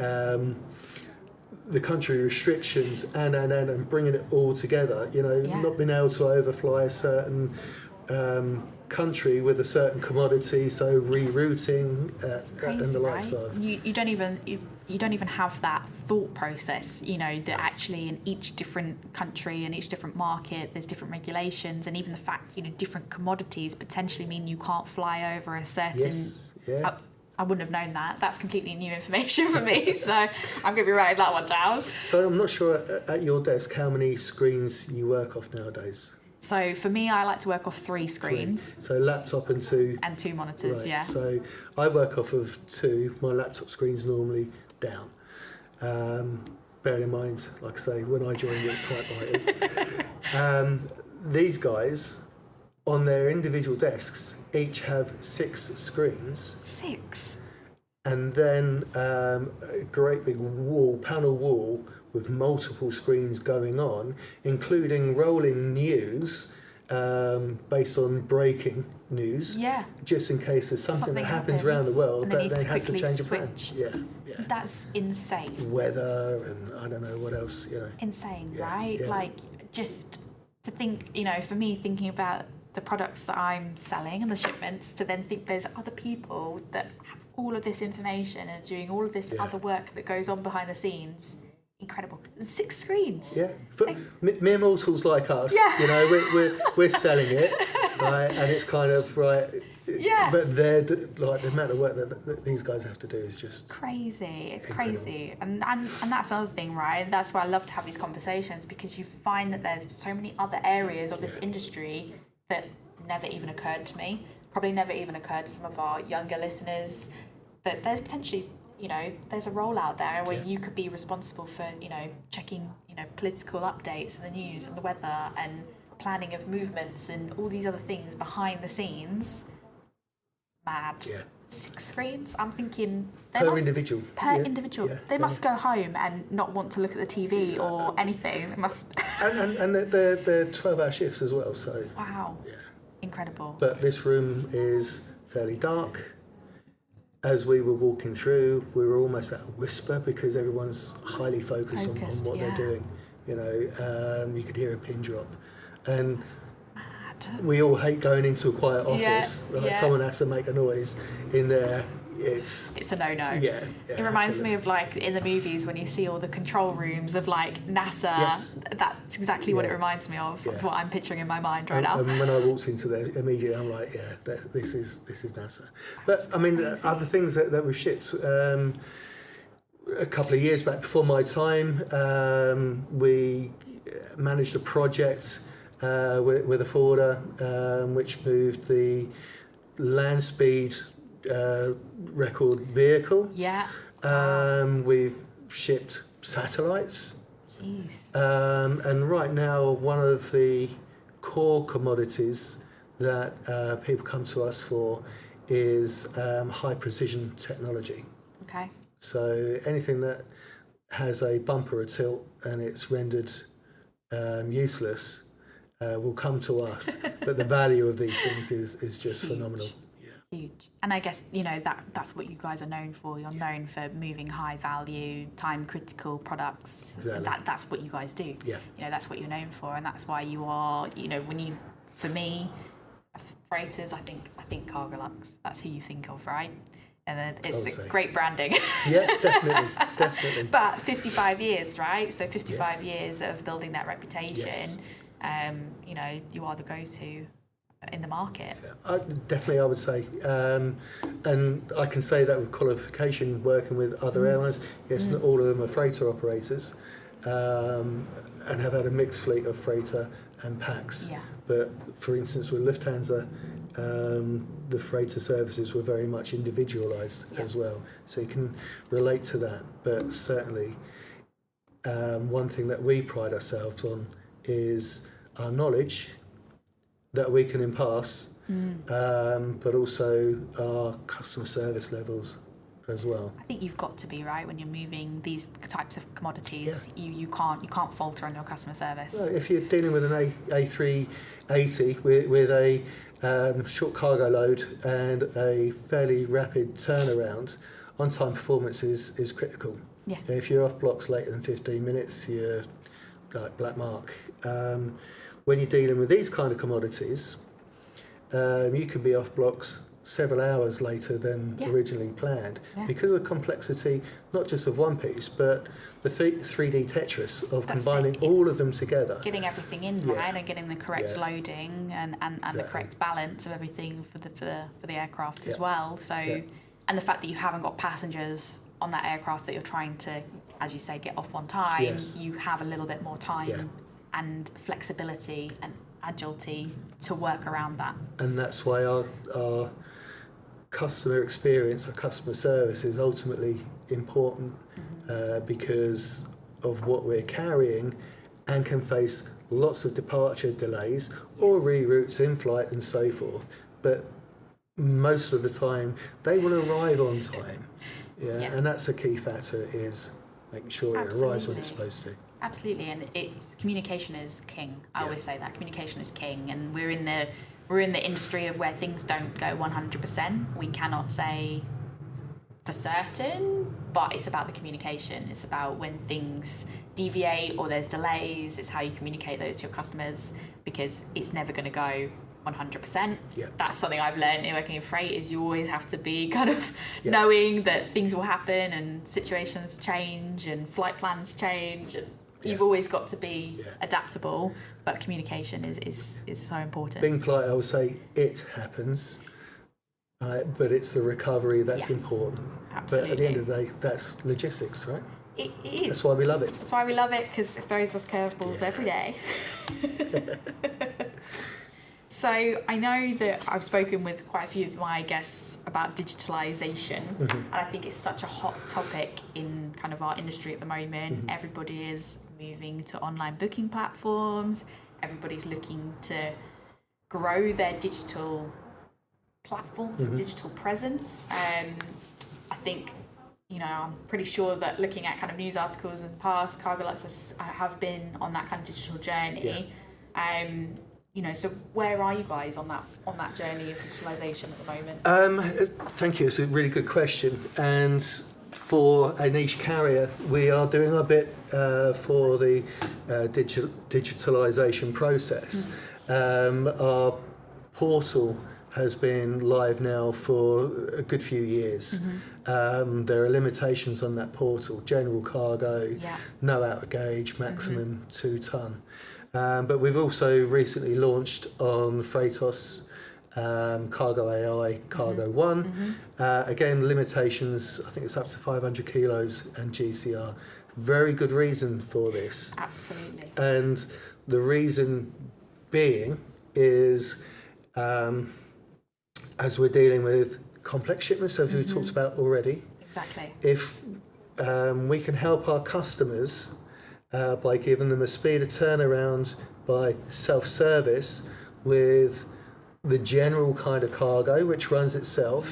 country restrictions, and bringing it all together. Not being able to overfly a certain country with a certain commodity, so rerouting crazy, and the likes of. You don't even have that thought process, that actually in each different country and each different market there's different regulations, and even the fact different commodities potentially mean you can't fly over a certain I wouldn't have known that. That's completely new information for me, so I'm going to be writing that one down. So I'm not sure at your desk how many screens you work off nowadays. So for me, I like to work off 3 screens. 3. So laptop and 2. And 2 monitors, Right. yeah. So I work off of 2. My laptop screen's normally down. Bearing in mind, like I say, when I joined it was typewriters. These guys, on their individual desks, each have 6 screens. 6? And then a great big panel wall with multiple screens going on, including rolling news based on breaking news, just in case there's something that happens around the world that then has to change a plan. Yeah. That's insane. Weather and I don't know what else, Insane, Yeah, right? yeah. Like, just to think, for me, thinking about the products that I'm selling and the shipments, to then think there's other people that have all of this information and doing all of this other work that goes on behind the scenes. Incredible. 6 screens. Yeah, for mere mortals like us, we're selling it, right? And it's kind of right. Yeah. But they're like the amount of work that these guys have to do is just crazy. It's incredible. crazy, and that's another thing, right? That's why I love to have these conversations, because you find that there's so many other areas of this industry that never even occurred to me. Probably never even occurred to some of our younger listeners. That there's potentially, there's a role out there where you could be responsible for, checking, political updates and the news and the weather and planning of movements and all these other things behind the scenes. Mad. Yeah. 6 screens. I'm thinking individual. Individual. They must go home and not want to look at the TV or anything. They must. and they're 12-hour shifts as well. So Wow. Yeah. Incredible. But this room is fairly dark. As we were walking through, we were almost at a whisper because everyone's highly focused on what they're doing. You could hear a pin drop, and we all hate going into a quiet office. Someone has to make a noise in there. It's a no-no. Yeah, it reminds me of like in the movies when you see all the control rooms of like NASA. Yes. That's exactly what it reminds me of. That's what I'm picturing in my mind right now. And when I walked into there, immediately I'm like, this is NASA. But I mean, other things that we've shipped. A couple of years back, before my time, we managed a project with a forwarder which moved the land speed record vehicle. Yeah. We've shipped satellites. Jeez. And right now, one of the core commodities that people come to us for is high precision technology. Okay. So anything that has a bump or a tilt and it's rendered useless will come to us. But the value of these things is just phenomenal. Huge. And I guess, that's what you guys are known for. You're known for moving high value, time critical products. Exactly. That's what you guys do. Yeah. That's what you're known for, and that's why you are, for me, freighters, I think Cargolux, that's who you think of, right? And then it's great branding. Yeah, definitely. But 55 years, right? So 55 years of building that reputation. Yes. You are the go-to in the market. Definitely, I would say. And I can say that with qualification, working with other airlines. Yes, not all of them are freighter operators and have had a mixed fleet of freighter and PAX. Yeah. But for instance, with Lufthansa, the freighter services were very much individualised as well. So you can relate to that. But certainly, one thing that we pride ourselves on is our knowledge that we can impart, but also our customer service levels as well. I think you've got to be, right, when you're moving these types of commodities. You can't falter on your customer service. Well, if you're dealing with an A380 with a short cargo load and a fairly rapid turnaround, on-time performance is critical. Yeah. If you're off blocks later than 15 minutes, you're like black mark. When you're dealing with these kind of commodities, you can be off blocks several hours later than originally planned because of the complexity, not just of one piece, but the 3D Tetris of combining all of them together. Getting everything in, right, and getting the correct loading and the correct balance of everything for the aircraft as well. So, and the fact that you haven't got passengers on that aircraft that you're trying to, as you say, get off on time, you have a little bit more time and flexibility and agility to work around that. And that's why our customer experience, our customer service is ultimately important, because of what we're carrying, and can face lots of departure delays or reroutes in flight and so forth. But most of the time, they will arrive on time. And that's a key factor, is making sure it arrives when it's supposed to. Absolutely, and communication is king. I always say that communication is king, and we're in the industry of where things don't go 100%. We cannot say for certain, but it's about the communication. It's about when things deviate or there's delays. It's how you communicate those to your customers, because it's never going to go 100%. That's something I've learned in working in freight, is you always have to be kind of knowing that things will happen and situations change and flight plans change, and you've always got to be adaptable, but communication is so important. Being polite, I would say it happens, but it's the recovery that's important. Absolutely. But at the end of the day, that's logistics, right? It is. That's why we love it. That's why we love it, because it throws us curveballs every day. So I know that I've spoken with quite a few of my guests about digitalization, and I think it's such a hot topic in kind of our industry at the moment. Everybody is moving to online booking platforms. Everybody's looking to grow their digital platforms and digital presence. I think, I'm pretty sure that looking at kind of news articles in the past, Cargolux have been on that kind of digital journey. So where are you guys on that journey of digitalisation at the moment? Thank you. It's a really good question. And for a niche carrier, we are doing our bit for the digitalisation process. Our portal has been live now for a good few years. There are limitations on that portal: general cargo, no out of gauge, maximum 2 tonne. But we've also recently launched on Freightos, Cargo AI, Cargo One. Again, limitations, I think it's up to 500 kilos and GCR. Very good reason for this. Absolutely. And the reason being is, as we're dealing with complex shipments, as we talked about already. Exactly. If we can help our customers by giving them a speed of turnaround by self-service with the general kind of cargo which runs itself,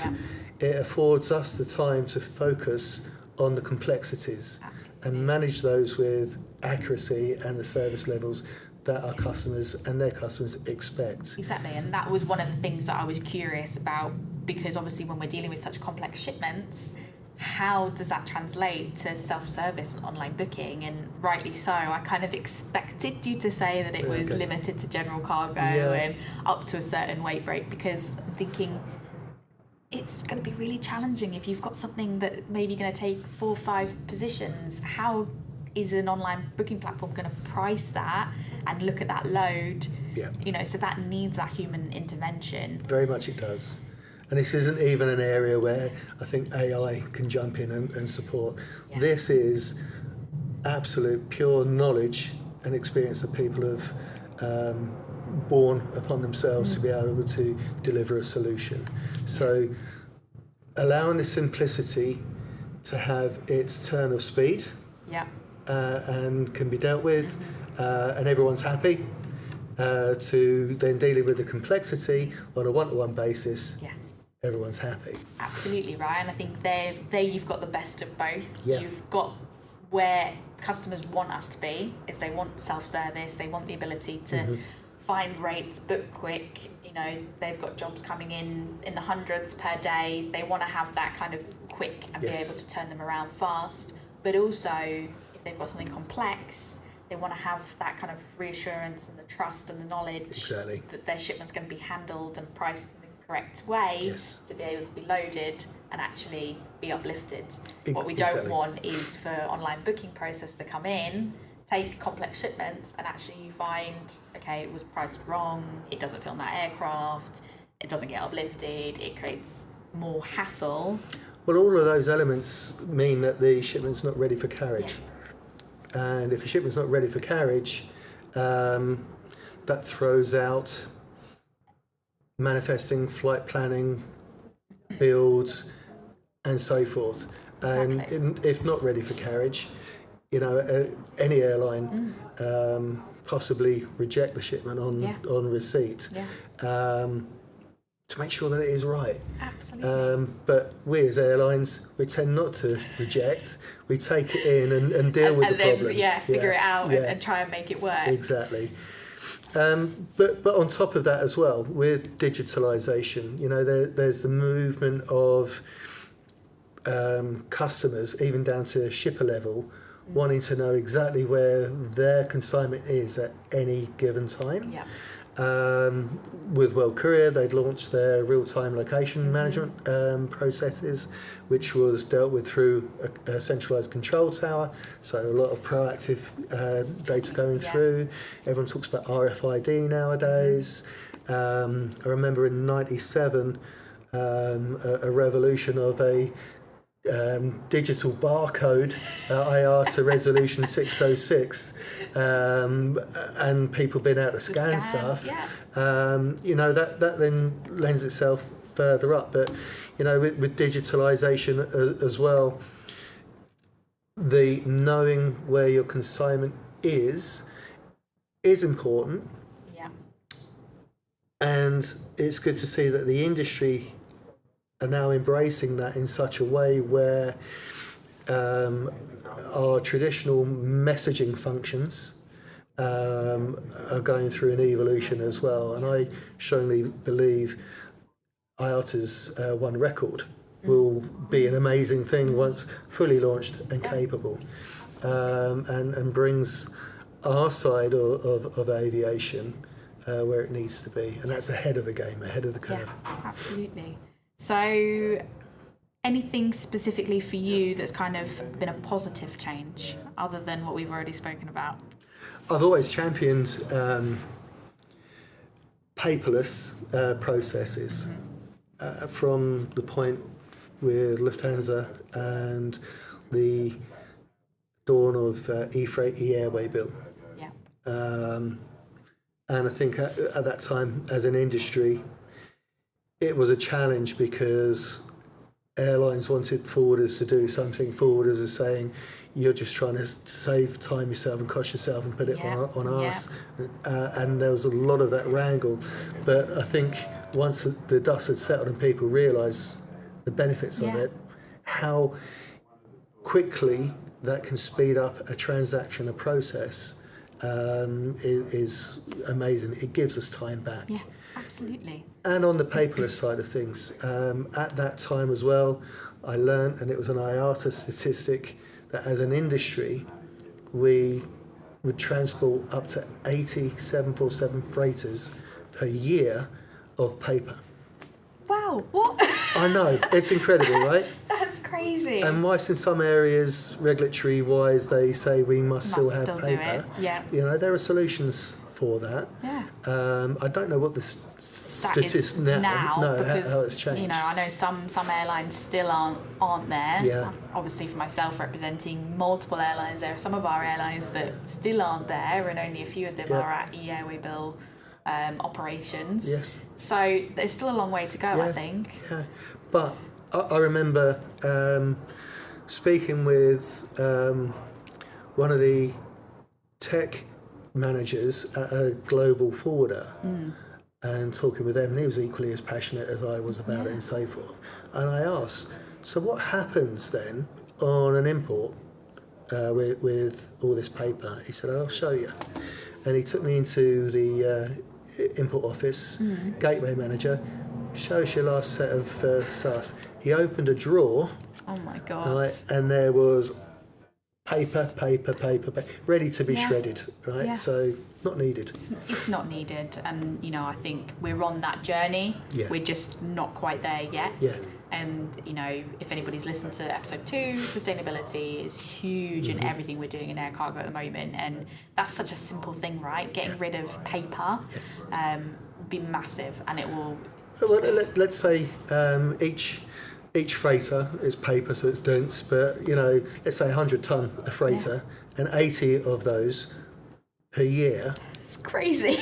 it affords us the time to focus on the complexities and manage those with accuracy and the service levels that our customers and their customers expect. Exactly, and that was one of the things that I was curious about, because obviously when we're dealing with such complex shipments, how does that translate to self-service and online booking? And rightly so, I kind of expected you to say that it was limited to general cargo and up to a certain weight break, because I'm thinking it's going to be really challenging if you've got something that maybe going to take 4 or 5 positions. How is an online booking platform going to price that and look at that load? So that needs that human intervention. Very much it does. And this isn't even an area where I think AI can jump in and support. This is absolute pure knowledge and experience that people have borne upon themselves to be able to deliver a solution. So allowing the simplicity to have its turn of speed and can be dealt with, and everyone's happy, to then dealing with the complexity on a one-to-one basis. Everyone's happy. Absolutely, Ryan. I think there you've got the best of both. Yeah. You've got where customers want us to be. If they want self-service, they want the ability to find rates, book quick. They've got jobs coming in the hundreds per day. They want to have that kind of quick and be able to turn them around fast. But also, if they've got something complex, they want to have that kind of reassurance and the trust and the knowledge that their shipment's going to be handled and priced correct way to be able to be loaded and actually be uplifted. What we don't want is for online booking process to come in, take complex shipments, and actually you find, okay, it was priced wrong, it doesn't fit on that aircraft, it doesn't get uplifted, it creates more hassle. Well, all of those elements mean that the shipment's not ready for carriage. And if a shipment's not ready for carriage, that throws out manifesting, flight planning, builds, and so forth. And if not ready for carriage, any airline possibly reject the shipment on receipt. To make sure that it is right. Absolutely. But we as airlines, we tend not to reject. We take it in and deal with the problem. Figure it out and try and make it work. Exactly. But on top of that as well, with digitalisation, there's the movement of customers, even down to shipper level, wanting to know exactly where their consignment is at any given time. Yeah. With World Courier, they'd launched their real-time location management processes, which was dealt with through a centralised control tower, so a lot of proactive data going through. Everyone talks about RFID nowadays. I remember in '97 a revolution of a digital barcode IATA resolution 606 and people being able to scan stuff. That then lends itself further up, but with digitalisation as well, the knowing where your consignment is important, and it's good to see that the industry are now embracing that in such a way where our traditional messaging functions are going through an evolution as well. And I strongly believe IATA's One Record will be an amazing thing once fully launched and capable, and brings our side of aviation where it needs to be. And that's ahead of the game, ahead of the curve. Yeah, absolutely. So anything specifically for you that's kind of been a positive change other than what we've already spoken about? I've always championed paperless processes from the point with Lufthansa and the dawn of e-freight, e-airway bill. And I think at that time as an industry, it was a challenge because airlines wanted forwarders to do something. Forwarders are saying, you're just trying to save time yourself and cost yourself and put it on us. And there was a lot of that wrangle. But I think once the dust had settled and people realised the benefits of it, how quickly that can speed up a transaction, a process, is amazing. It gives us time back. Yeah, absolutely. And on the paperless side of things, at that time as well, I learned, and it was an IATA statistic, that as an industry, we would transport up to 80 747 freighters per year of paper. Wow, what? I know, it's incredible, right? That's crazy. And whilst in some areas, regulatory-wise, they say we must still have paper, there are solutions for that. I don't know what the statistics now because, how it's changed. I know some airlines still aren't there. Obviously, for myself, representing multiple airlines, there are some of our airlines that still aren't there, and only a few of them are at e-airway bill operations. So there's still a long way to go, I think. But I remember speaking with one of the tech managers at a global forwarder and talking with them, and he was equally as passionate as I was about it and so forth. And I asked, so what happens then on an import with all this paper? He said, I'll show you. And he took me into the import office, gateway manager, show us your last set of stuff. He opened a drawer. Oh my God. And there was paper, ready to be shredded, right? So not needed. It's not needed, and I think we're on that journey. We're just not quite there yet. And if anybody's listened to episode 2, sustainability is huge in everything we're doing in air cargo at the moment, and that's such a simple thing, right? Getting rid of paper would be massive, and it will. Well, let's say each freighter is paper, so it's dense, but let's say 100 ton a freighter, and 80 of those per year. It's crazy.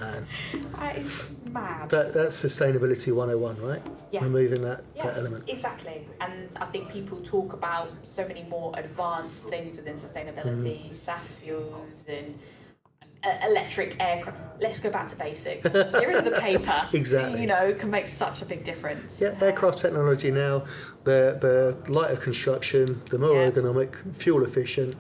Man, That is mad. that's sustainability 101, right? Yeah. Removing that element. Exactly. And I think people talk about so many more advanced things within sustainability, SAF fuels and electric aircraft. Let's go back to basics. Get rid of the paper. Exactly. Can make such a big difference. Yeah, aircraft technology now, the lighter construction, the more ergonomic, fuel efficient.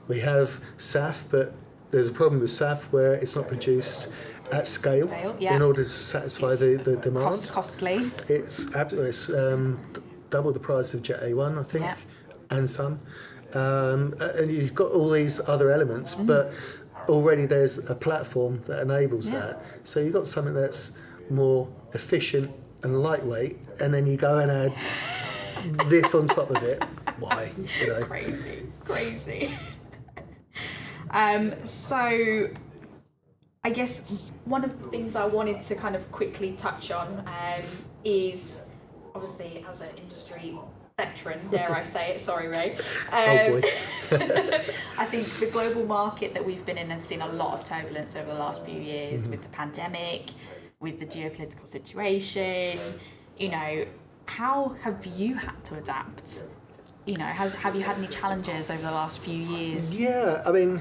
We have SAF, but there's a problem with SAF where it's not produced at scale in order to satisfy the demand. Costly. It's double the price of Jet A1, I think, and some. And you've got all these other elements, but already there's a platform that enables that. So you've got something that's more efficient and lightweight, and then you go and add this on top of it. Why? Crazy. So I guess one of the things I wanted to kind of quickly touch on is obviously as an industry veteran, dare I say it, sorry Ray. Oh boy. I think the global market that we've been in has seen a lot of turbulence over the last few years with the pandemic, with the geopolitical situation. How have you had to adapt? Have you had any challenges over the last few years? Yeah, I mean,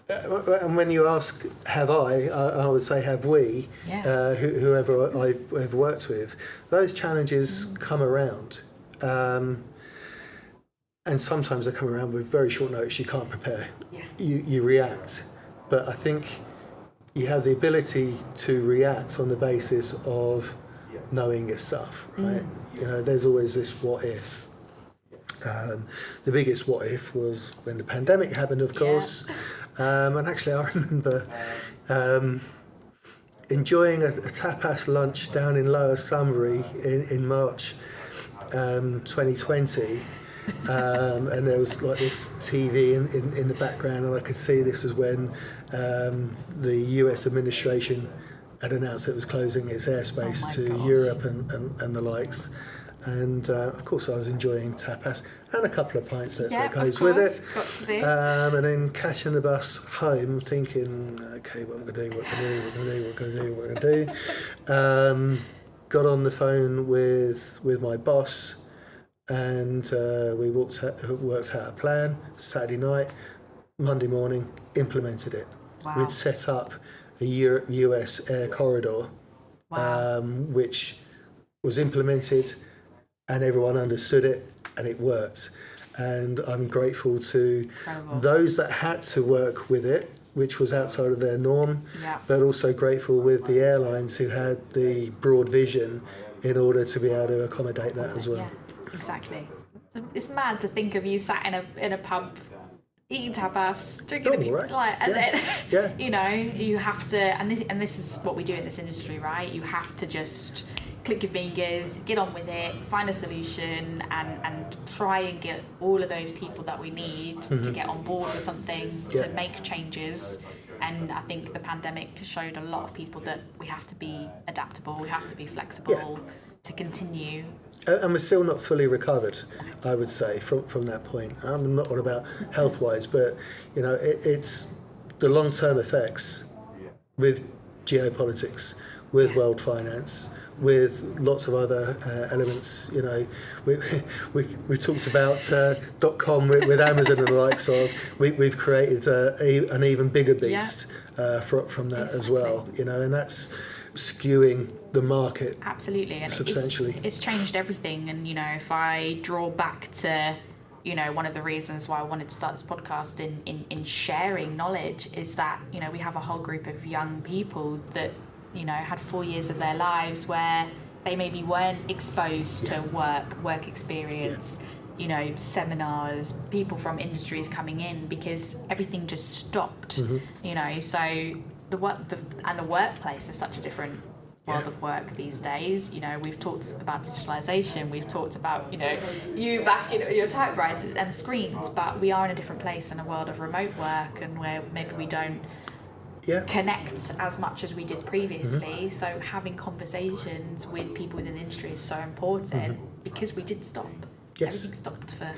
and when you ask, have I would say, have we, whoever I've worked with, those challenges come around. And sometimes they come around with very short notice. You can't prepare. Yeah. You react. But I think you have the ability to react on the basis of knowing your stuff, right? There's always this what if. The biggest what if was when the pandemic happened, of course. And actually, I remember enjoying a tapas lunch down in Lower Sunbury in March 2020. And there was like this TV in the background, and I could see this was when the US administration had announced it was closing its airspace to Europe and the likes. And of course I was enjoying tapas and a couple of pints that goes with it. Got to be. And then catching the bus home thinking, okay, what am I going to do? Got on the phone with my boss, and we worked out a plan. Saturday night, Monday morning, implemented it. Wow. We'd set up a US air corridor, which was implemented, and everyone understood it, and it worked. And I'm grateful to those that had to work with it, which was outside of their norm, but also grateful with the airlines who had the broad vision in order to be able to accommodate that as well. Yeah, exactly. It's mad to think of you sat in a pub eating tapas, drinking a few, then you have to, and this is what we do in this industry, right? You have to just click your fingers, get on with it, find a solution, and try and get all of those people that we need to get on board with something, to make changes. And I think the pandemic showed a lot of people that we have to be adaptable, we have to be flexible to continue. And we're still not fully recovered, I would say, from that point. I'm not all about health-wise, but it's the long-term effects with geopolitics, with world finance, with lots of other elements. We talked about .com with Amazon and the likes of. We've created an even bigger beast from that as well. And that's skewing the market absolutely, and substantially. It's changed everything. And if I draw back to one of the reasons why I wanted to start this podcast in sharing knowledge is that we have a whole group of young people that had 4 years of their lives where they maybe weren't exposed to work experience, seminars, people from industries coming in, because everything just stopped. So the workplace is such a different world of work these days. We've talked about digitalization, we've talked about you back in your typewriters and screens, but we are in a different place in a world of remote work, and where maybe we don't connect as much as we did previously. So having conversations with people within the industry is so important, because we did stop. Everything stopped for...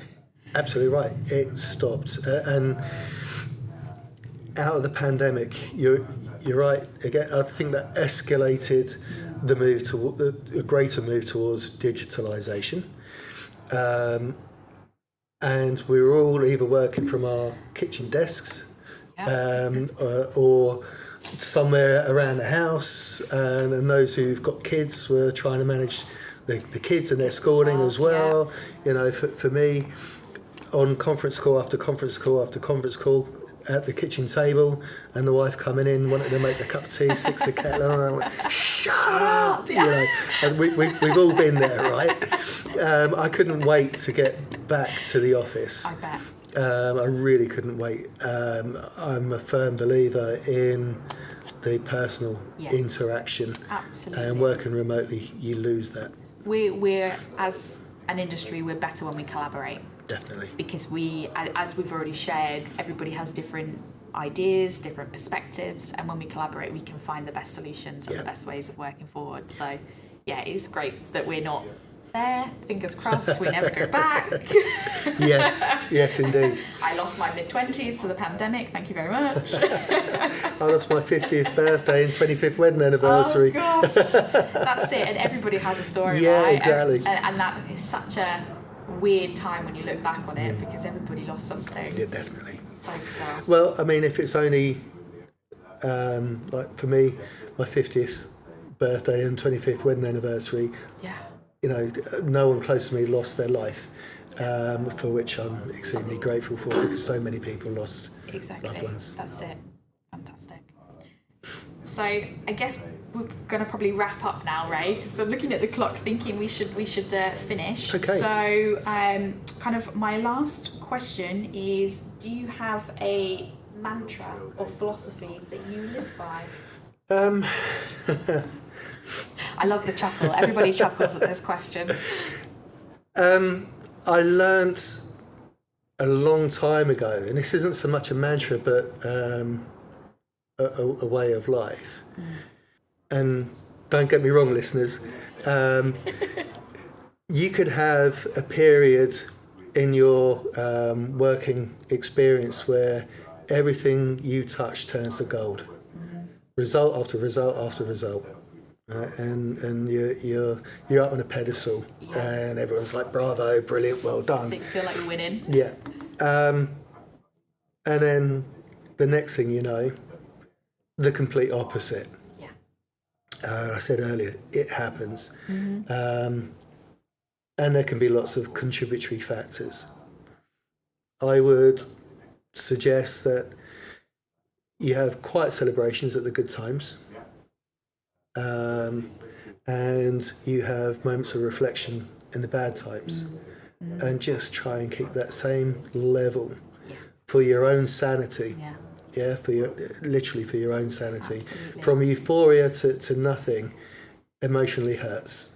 Absolutely right. It stopped. And out of the pandemic, you you're right. Again, I think that escalated the move to a greater move towards digitalisation. And we were all either working from our kitchen desks or somewhere around the house, and those who've got kids were trying to manage the kids and their schooling as well. You know, for me, on conference call after conference call after conference call at the kitchen table, and the wife coming in wanted to make a cup of tea, sticks a kettle on, and I went, shut up! You know, and we've all been there, right? I couldn't wait to get back to the office. I bet. I really couldn't wait. I'm a firm believer in the personal interaction. Absolutely. And working remotely, you lose that. We're as an industry, we're better when we collaborate. Definitely. Because as we've already shared, everybody has different ideas, different perspectives, and when we collaborate, we can find the best solutions and the best ways of working forward. So, yeah, it's great that we're not there. Fingers crossed, we never go back. Yes, indeed. I lost my mid-20s to the pandemic. Thank you very much. I lost my 50th birthday and 25th wedding anniversary. Oh gosh, that's it. And everybody has a story, yeah, right? Exactly. And that is such a weird time when you look back on it, because everybody lost something. Yeah, definitely. So bizarre. Well, I mean, if it's only like for me, my 50th birthday and 25th wedding anniversary, you know, no one close to me lost their life, for which I'm extremely grateful for, because so many people lost loved ones. That's it. Fantastic. So I guess we're going to probably wrap up now, Ray. So I'm looking at the clock, thinking we should finish. Okay. So kind of my last question is: do you have a mantra or philosophy that you live by? I love the chuckle. Everybody chuckles at this question. I learnt a long time ago, and this isn't so much a mantra, but a way of life. And don't get me wrong, listeners, you could have a period in your working experience where everything you touch turns to gold, result after result after result. And you're up on a pedestal, and everyone's like, bravo, brilliant, well done. So you feel like you're winning. Yeah. And then the next thing you know, the complete opposite. I said earlier, it happens. And there can be lots of contributory factors. I would suggest that you have quiet celebrations at the good times. And you have moments of reflection in the bad times, and just try and keep that same level for your own sanity. Literally for your own sanity. Absolutely. From euphoria to nothing emotionally hurts.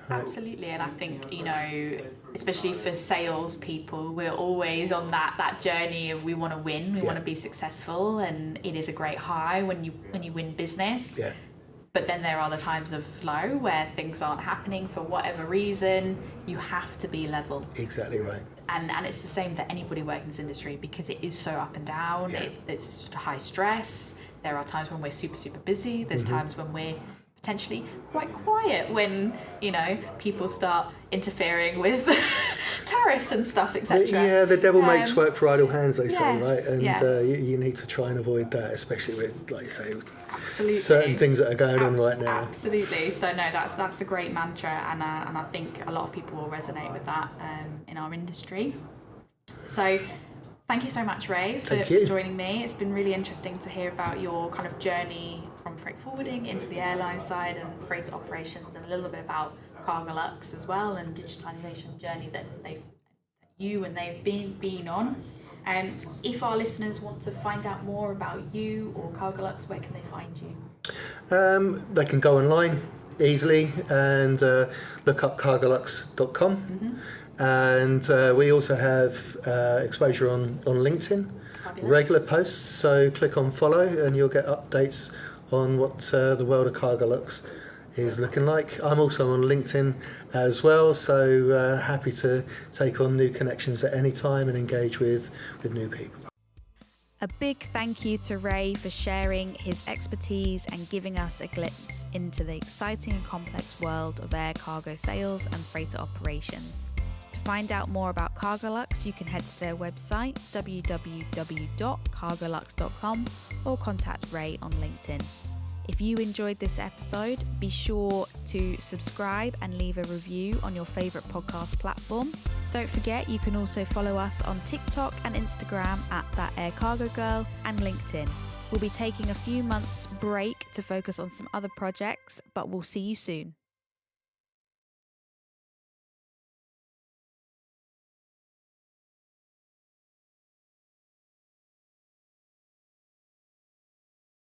Absolutely. And I think, you know, especially for sales people, we're always on that journey of we want to win, we want to be successful, and it is a great high when you win business. But then there are the times of low where things aren't happening for whatever reason. You have to be level. Exactly right. And it's the same for anybody working in this industry, because it is so up and down. It's high stress. There are times when we're super, super busy. There's times when we're potentially quite quiet, when, you know, people start interfering with tariffs and stuff, etc. Yeah, the devil makes work for idle hands, they say, right? And you you need to try and avoid that, especially with, like you say, certain things that are going on right now. Absolutely. So no, that's a great mantra, and I think a lot of people will resonate with that in our industry. So thank you so much, Ray, for joining me. It's been really interesting to hear about your kind of journey from freight forwarding into the airline side and freight operations, and a little bit about Cargolux as well, and digitization journey that they've been on. If our listeners want to find out more about you or Cargolux, where can they find you? They can go online easily and look up cargolux.com. And we also have exposure on LinkedIn. Fabulous. Regular posts, so click on follow and you'll get updates on what the world of Cargolux is looking like. I'm also on LinkedIn as well, so happy to take on new connections at any time and engage with new people. A big thank you to Ray for sharing his expertise and giving us a glimpse into the exciting and complex world of air cargo sales and freighter operations. To find out more about Cargolux, you can head to their website www.cargolux.com or contact Ray on LinkedIn. If you enjoyed this episode, be sure to subscribe and leave a review on your favourite podcast platform. Don't forget, you can also follow us on TikTok and Instagram at That Air Cargo Girl and LinkedIn. We'll be taking a few months break to focus on some other projects, but we'll see you soon.